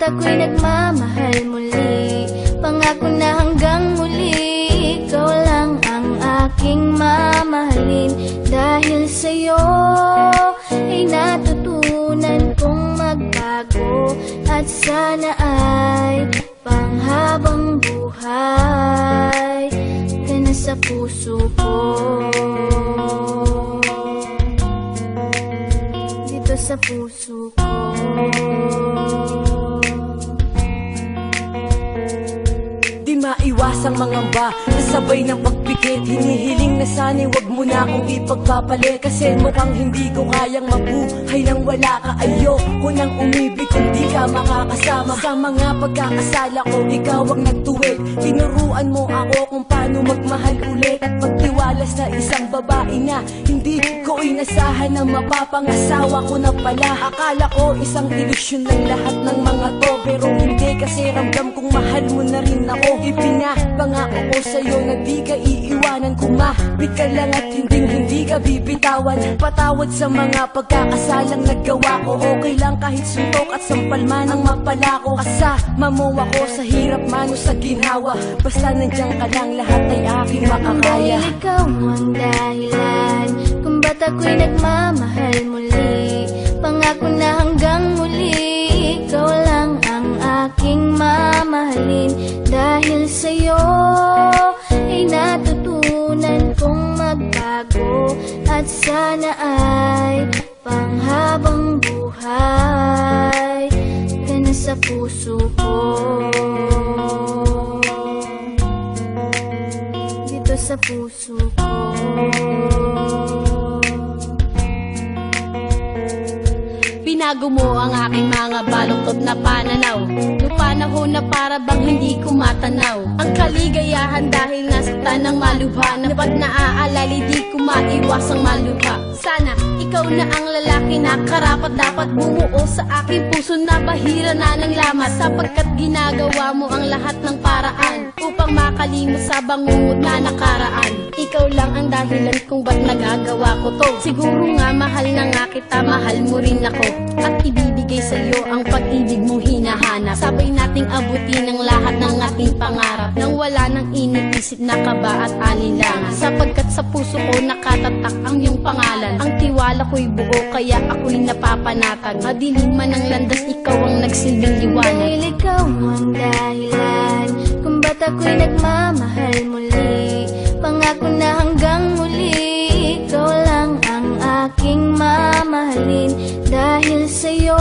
ako'y nagmamahal muli. Pangako na hanggang muli, ikaw lang ang aking mamahalin. Dahil sa'yo ay natutunan kong magbago, at sana ay panghabang buhay ka na sa puso ko. Dito sa puso ko. Di maiwasang mangamba, kasabay ng pagpikit. Hinihiling na sana'y wag mo na akong ipagpapalit, kasi mukhang hindi ko kayang mabuhay nang wala ka. Ayoko nang umibig kung di ka makakasama. Sa mga pagkakasala ko, ikaw ang nagtuwid. Tinuruan mo ako kung paano magmahal ulit, at pagtiwalas na isang babae na hindi ko inasahan na mapapangasawa ko na pala. Akala ko isang ilusyon ng lahat ng mga to, pero hindi, kasi ramdam kong mahal mo na rin ako. Ipinapangako ko sa'yo na di ka iiwanan. Kumapit ka lang at hindi ka bibitawan. Patawad sa mga pagkakasalang nagawa ko. Okay lang kahit suntok at sampal man ang mapala ko. Kasama mo ako sa hirap man o sa ginhawa. Basta nandiyan ka lang, lahat ay aking makakaya. Dahil ikaw ang dahilan kung ba't ako'y nagmamahal muli. Pangako na hanggang muli, ikaw lang ang aking mamahalin. Dahil sa'yo ay natutunan kong magbago, at sana ay panghabang buhay ka na sa puso ko. Dito sa puso ko. Binago mo ang aking mga baluktot na pananaw, yung panahon na para bang hindi ko matanaw. Ang kaligayahan dahil nasaktan ng malubha, na pag naaalala di ko maiwasang malubha. Sana ikaw na ang lalaki na karapat dapat bumuo sa aking puso na bahira na ng lamat, sapagkat ginagawa mo ang lahat ng paraan upang makalimot sa bangungot na nakaraan. Ikaw lang ang dahilan kung ba't nagagawa ko to. Siguro nga mahal na nga kita, mahal mo rin ako, at ibibigay sa'yo ang pag-ibig mong hinahanap. Sabay nating abutin ang lahat ng ating pangarap, nang wala nang iniisip na kaba at alinlangan. Sapagkat sa puso ko nakatatak ang iyong pangalan. Ang tiwala ko'y buo, kaya ako'y napapanatag. Madilim man ang landas, ikaw ang nagsilbing liwanag. Dahil ikaw ang dahilan kung ba't ako'y nagmamahal muli. Pangako na hanggang muli, ikaw lang ang aking mamahalin. Dahil sa'yo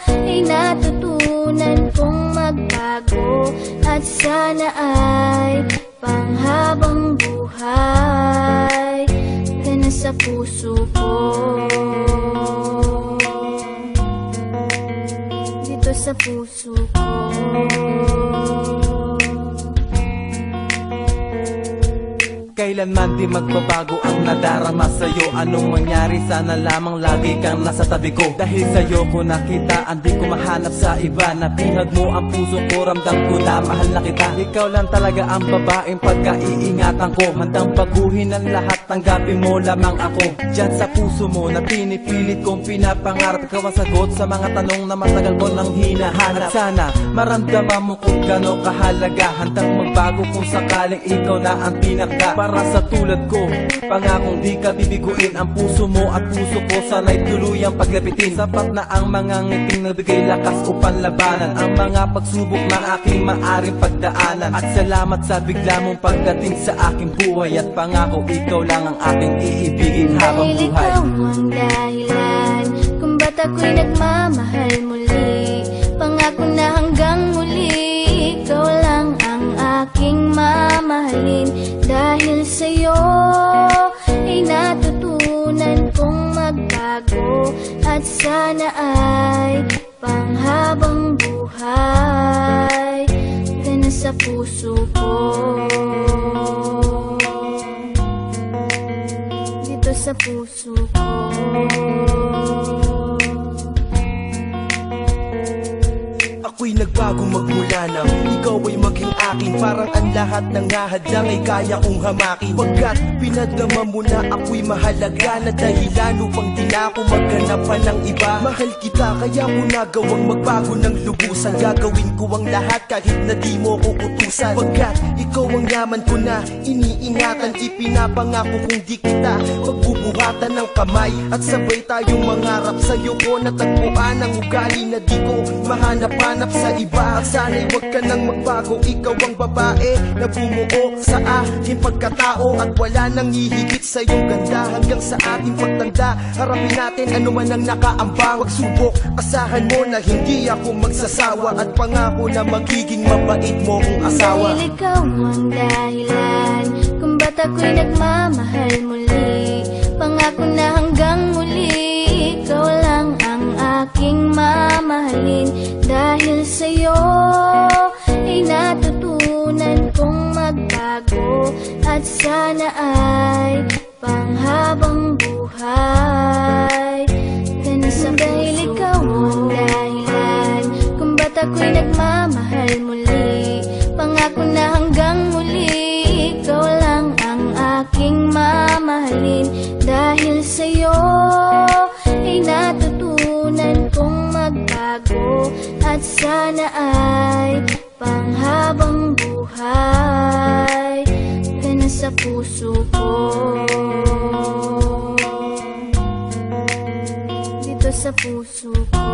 ay natutunan kong magbago, at sana ay panghabang buhay ka na sa puso ko. Dito sa puso ko. Kailanman di magbabago ang nadarama sa'yo. Anong mangyari, sana lamang lagi kang nasa tabi ko. Dahil sa'yo ko nakita, hindi ko mahanap sa iba. Napihag mo ang puso ko, ramdam ko na mahal na kita. Ikaw lang talaga ang babaeng pagkaiingatan ko. Handang baguhin ang lahat, tanggapin mo lamang ako. Diyan sa puso mo na pinipilit kong pinapangarap. Ikaw ang sagot sa mga tanong na matagal ko nang hinahanap. At sana maramdaman mo kung gano'ng kahalaga. Handang magbago kung sakaling ikaw na ang pinaka. Para sa tulad ko, pangakong di ka bibiguin. Ang puso mo at puso ko sana'y tuluyang paglapitin. Sapat na ang mga ngiting nagbigay lakas upang labanan ang mga pagsubok na aking maaring pagdaanan. At salamat sa bigla mong pagdating sa aking buhay, at pangako ikaw lang ang aking iibigin habang Dahil buhay. ikaw ang dahilan kung ba't ako'y nagmamahal muli. Pangako na hanggang muli, ikaw lang ang aking mamahalin. Dahil sa'yo ay natutunan kong magbago, at sana ay panghabang buhay ka na sa puso ko. Dito sa puso ko. Ako'y nagbago magmula nang ikaw ay maging akin. Parang ang lahat ng hahadlang ay kaya kong hamakin. Pagkat pinadama mo na ako'y mahalaga na dahilan upang di na ako maghanap pa ng iba. Mahal kita kaya ko nagawang magbago ng lubusan. Gagawin ko ang lahat kahit na di mo ko utusan. Pagkat ikaw ang yaman ko na iniingatan. Ipinapangako kung di kita pagbubuhatan ng kamay. At sabay tayong mangarap sa'yo ko natagpuan ang ugali na di ko mahanap-hanap sa iba. At sana'y huwag ka nang magbago. Ikaw ang babae na bumuo sa aking pagkatao. At wala nang hihigit sa iyong ganda hanggang sa ating pagtanda. Harapin natin ano man ang nakaambang. Magsubok, asahan mo na hindi ako magsasawa. At pangako na magiging mabait mo kong asawa. Dahil ikaw ang dahilan kung ba't ako'y nagmamahal muli. Pangako na hanggang muli ikaw lang ang aking mamahalin. Dahil sa'yo ay natutunan kong magbago. At sana ay panghabang buhay ka na sa dahil ikaw ang dahilan kung ba't ako'y nagmamahal muli. Pangako na hanggang muli ikaw lang ang aking mamahalin. Dahil sa'yo ay natutunan kong magbago. At sana ay panghabang buhay ka na sa puso ko. Dito sa puso ko.